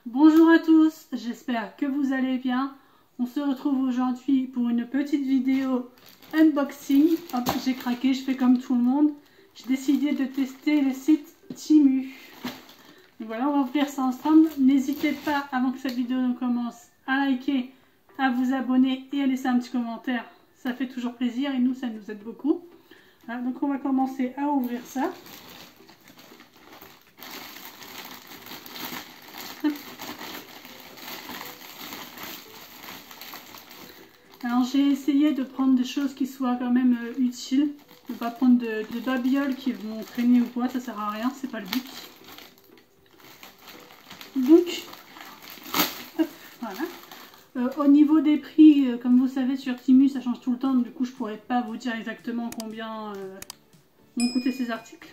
Bonjour à tous, j'espère que vous allez bien. On se retrouve aujourd'hui pour une petite vidéo unboxing. Hop, j'ai craqué, je fais comme tout le monde. J'ai décidé de tester le site Temu. Donc voilà, on va ouvrir ça ensemble. N'hésitez pas, avant que cette vidéo ne commence, à liker, à vous abonner et à laisser un petit commentaire. Ça fait toujours plaisir et nous, ça nous aide beaucoup. Voilà, donc on va commencer à ouvrir ça. Alors j'ai essayé de prendre des choses qui soient quand même utiles. Ne pas prendre de babioles qui vont traîner ou quoi, ça sert à rien, c'est pas le but. Donc, hop, voilà. Au niveau des prix, comme vous savez sur Temu ça change tout le temps, donc du coup je pourrais pas vous dire exactement combien vont coûter ces articles.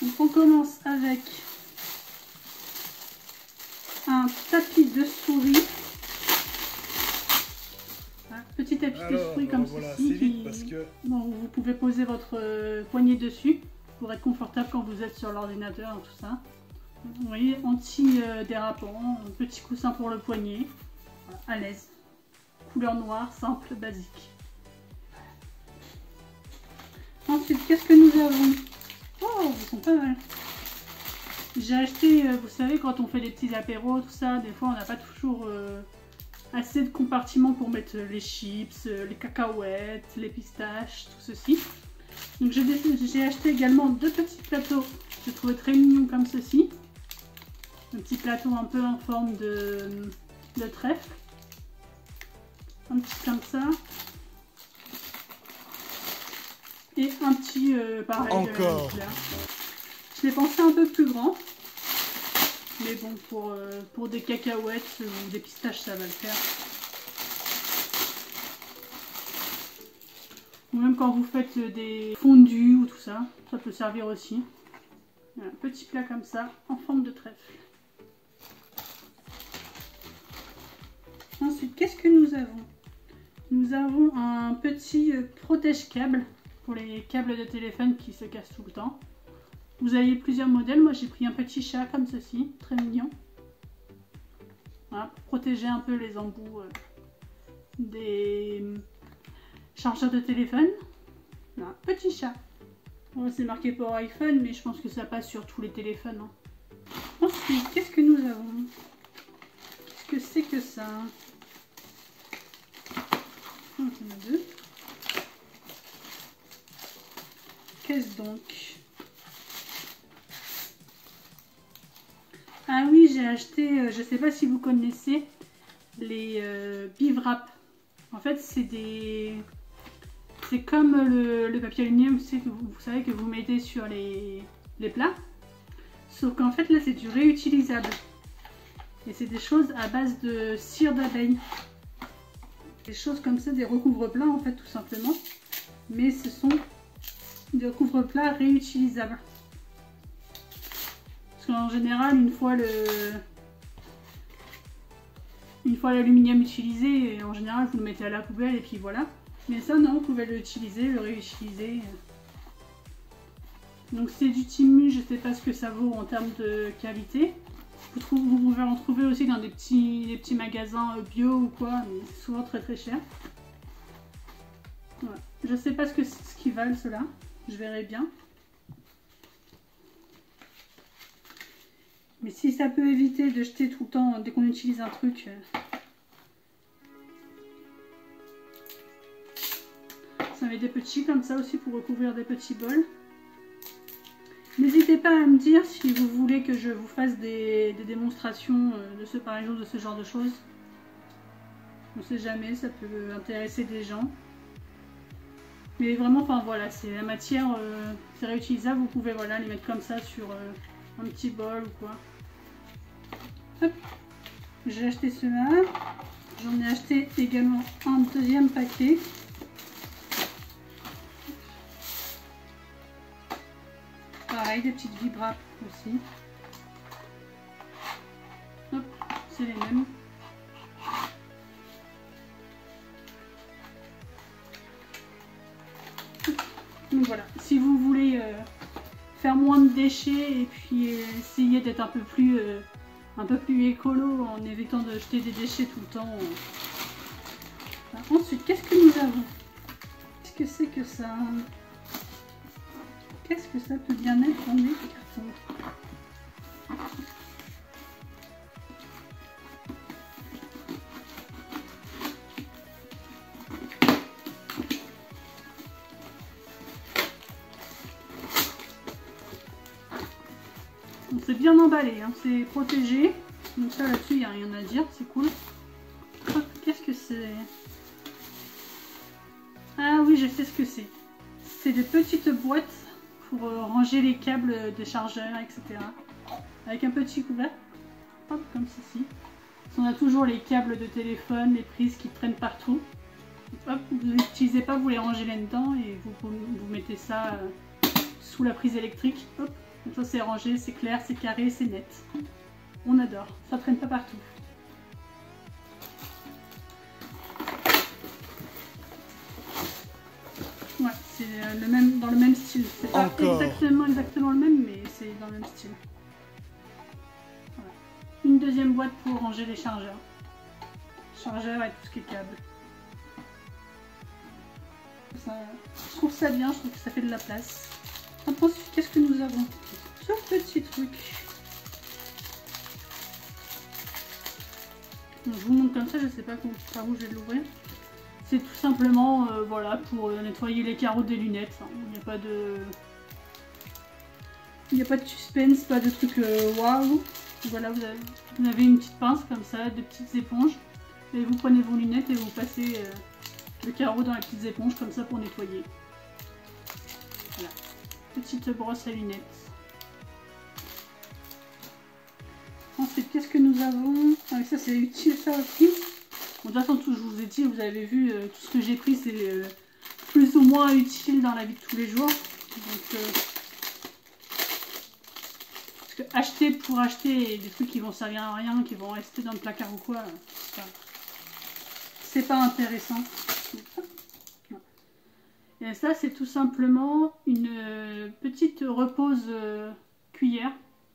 Donc on commence avec un tapis de souris. Petit tapis de souris comme voilà, ceci, vite parce que... bon, vous pouvez poser votre poignet dessus pour être confortable quand vous êtes sur l'ordinateur et tout ça. Vous voyez, anti-dérapant, petit coussin pour le poignet, voilà, à l'aise. Couleur noire, simple, basique. Ensuite, qu'est-ce que nous avons? Oh, ils sont pas mal. J'ai acheté, vous savez, quand on fait des petits apéros, tout ça, des fois on n'a pas toujours... assez de compartiments pour mettre les chips, les cacahuètes, les pistaches, tout ceci. Donc j'ai acheté également deux petits plateaux, je trouvais très mignons comme ceci. Un petit plateau un peu en forme de trèfle. Un petit comme ça. Et un petit pareil. Encore. Je l'ai pensé un peu plus grand. Mais bon, pour des cacahuètes ou des pistaches, ça va le faire. Ou même quand vous faites des fondus ou tout ça, ça peut servir aussi. Un petit plat comme ça, en forme de trèfle. Ensuite, qu'est-ce que nous avons? Nous avons un petit protège-câble pour les câbles de téléphone qui se cassent tout le temps. Vous avez plusieurs modèles, moi j'ai pris un petit chat comme ceci, très mignon. Voilà, pour protéger un peu les embouts des chargeurs de téléphone. Voilà, petit chat. Bon, c'est marqué pour iPhone, mais je pense que ça passe sur tous les téléphones. Hein. Ensuite, qu'est-ce que nous avons? Qu'est-ce que c'est que ça? Oh, il y en a deux. Qu'est-ce donc? Ah oui, j'ai acheté, je ne sais pas si vous connaissez, les Biwrap. En fait, c'est comme le papier aluminium, vous savez que vous mettez sur les plats. Sauf qu'en fait, là, c'est du réutilisable. Et c'est des choses à base de cire d'abeille. Des choses comme ça, des recouvre-plats, en fait, tout simplement. Mais ce sont des recouvre-plats réutilisables. Parce qu'en général, une fois l'aluminium utilisé, en général vous le mettez à la poubelle et puis voilà. Mais ça non, vous pouvez l'utiliser, le réutiliser. Donc c'est du Temu, je ne sais pas ce que ça vaut en termes de qualité. Vous pouvez en trouver aussi dans des petits magasins bio ou quoi, mais c'est souvent très très cher. Voilà. Je ne sais pas ce qu'ils valent ceux-là, je verrai bien. Mais si ça peut éviter de jeter tout le temps dès qu'on utilise un truc. Ça met des petits comme ça aussi pour recouvrir des petits bols. N'hésitez pas à me dire si vous voulez que je vous fasse des démonstrations par exemple de ce genre de choses. On ne sait jamais, ça peut intéresser des gens. Mais vraiment, enfin voilà, c'est la matière, c'est réutilisable. Vous pouvez voilà, les mettre comme ça sur un petit bol ou quoi. J'ai acheté cela, j'en ai acheté également un deuxième paquet. Pareil, des petites Biwrap aussi. Hop, c'est les mêmes. Donc voilà, si vous voulez faire moins de déchets et puis essayer d'être un peu plus un peu plus écolo en évitant de jeter des déchets tout le temps. Ensuite, qu'est-ce que nous avons? Qu'est-ce que c'est que ça? Qu'est-ce que ça peut bien être dans mes cartons? C'est bien emballé, hein, c'est protégé. Donc ça là-dessus, il n'y a rien à dire, c'est cool. Qu'est-ce que c'est? Ah oui, je sais ce que c'est. C'est des petites boîtes pour ranger les câbles des chargeurs, etc. Avec un petit couvercle, hop, comme ceci. On a toujours les câbles de téléphone, les prises qui traînent partout. Hop, vous ne les utilisez pas, vous les rangez là-dedans et vous mettez ça sous la prise électrique. Hop, comme ça c'est rangé, c'est clair, c'est carré, c'est net. On adore, ça traîne pas partout. Ouais, c'est le même, dans le même style. C'est pas exactement le même, mais c'est dans le même style. Voilà. Une deuxième boîte pour ranger les chargeurs. Chargeurs et tout ce qui est câble. Ça, je trouve ça bien, je trouve que ça fait de la place. Ensuite, qu'est-ce que nous avons? Ce petit truc. Donc, je vous montre comme ça, je sais pas par où je vais l'ouvrir. C'est tout simplement voilà, pour nettoyer les carreaux des lunettes. Hein. Il n'y a pas de... Il n'y a pas de suspense, pas de truc waouh. Voilà, vous avez une petite pince comme ça, des petites éponges. Et vous prenez vos lunettes et vous passez le carreau dans les petites éponges comme ça pour nettoyer. Voilà. Petite brosse à lunettes. Ensuite, qu'est-ce que nous avons? Ah, ça c'est utile ça aussi. Bon, de toute façon, tout, je vous ai dit, vous avez vu, tout ce que j'ai pris c'est plus ou moins utile dans la vie de tous les jours. Donc, parce que acheter pour acheter des trucs qui vont servir à rien, qui vont rester dans le placard ou quoi, c'est pas intéressant. Et ça, c'est tout simplement une petite repose cuillère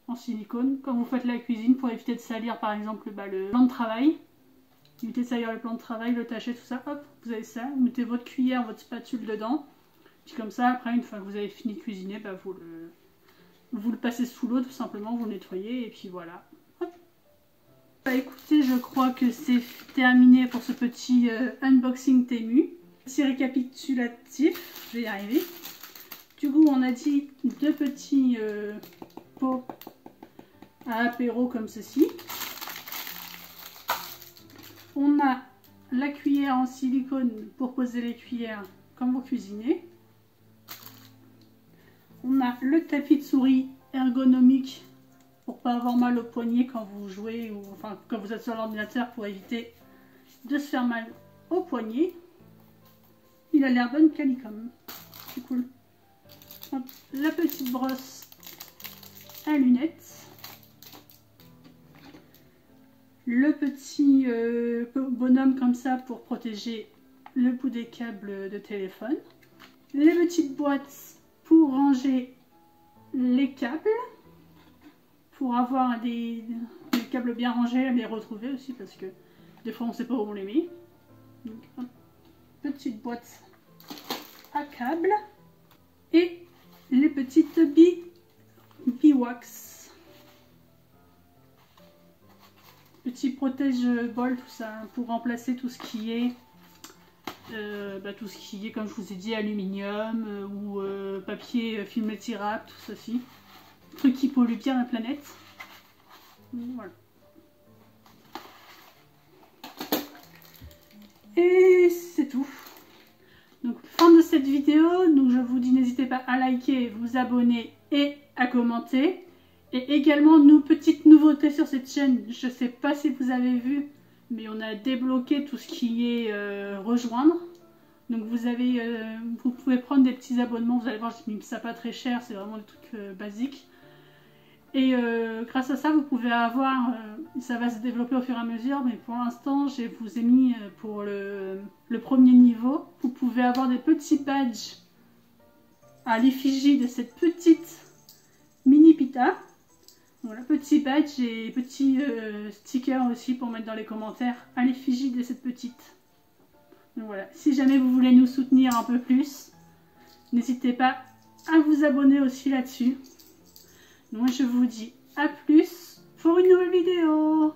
en silicone quand vous faites la cuisine pour éviter de salir par exemple le plan de travail. Éviter de salir le plan de travail, le tacher, tout ça. Hop, vous avez ça. Vous mettez votre cuillère, votre spatule dedans. Puis comme ça, après, une fois que vous avez fini de cuisiner, bah, vous le passez sous l'eau tout simplement, vous le nettoyez et puis voilà. Hop. Bah écoutez, je crois que c'est terminé pour ce petit unboxing Temu. Petit récapitulatif, je vais y arriver. Du coup, on a dit 2 petits pots à apéro comme ceci. On a la cuillère en silicone pour poser les cuillères quand vous cuisinez. On a le tapis de souris ergonomique pour pas avoir mal au poignet quand vous jouez ou enfin quand vous êtes sur l'ordinateur pour éviter de se faire mal au poignet. Il a l'air bonne calicom. C'est cool. Hop, la petite brosse à lunettes. Le petit bonhomme comme ça pour protéger le bout des câbles de téléphone. Les petites boîtes pour ranger les câbles. Pour avoir des câbles bien rangés, les retrouver aussi parce que des fois on ne sait pas où on les met. Donc, hop, petite boîte à câbles. Et les petites biwax. Petit protège-bol, tout ça, pour remplacer tout ce qui est, comme je vous ai dit, aluminium ou papier film étirable, tout ceci. Truc qui pollue bien la planète. Voilà. Et c'est tout. Donc, fin de cette vidéo. Donc, je vous dis, n'hésitez pas à liker, vous abonner et à commenter. Et également, petite nouveauté sur cette chaîne, je ne sais pas si vous avez vu, mais on a débloqué tout ce qui est rejoindre. Donc vous pouvez prendre des petits abonnements, vous allez voir, je ne mis ça pas très cher, c'est vraiment des trucs basiques. Et grâce à ça, vous pouvez avoir, ça va se développer au fur et à mesure, mais pour l'instant, je vous ai mis pour le premier niveau, vous pouvez avoir des petits badges à l'effigie de cette petite mini pita. Voilà, petit badge et petit sticker aussi pour mettre dans les commentaires à l'effigie de cette petite. Donc voilà, si jamais vous voulez nous soutenir un peu plus, n'hésitez pas à vous abonner aussi là-dessus. Moi je vous dis à plus pour une nouvelle vidéo.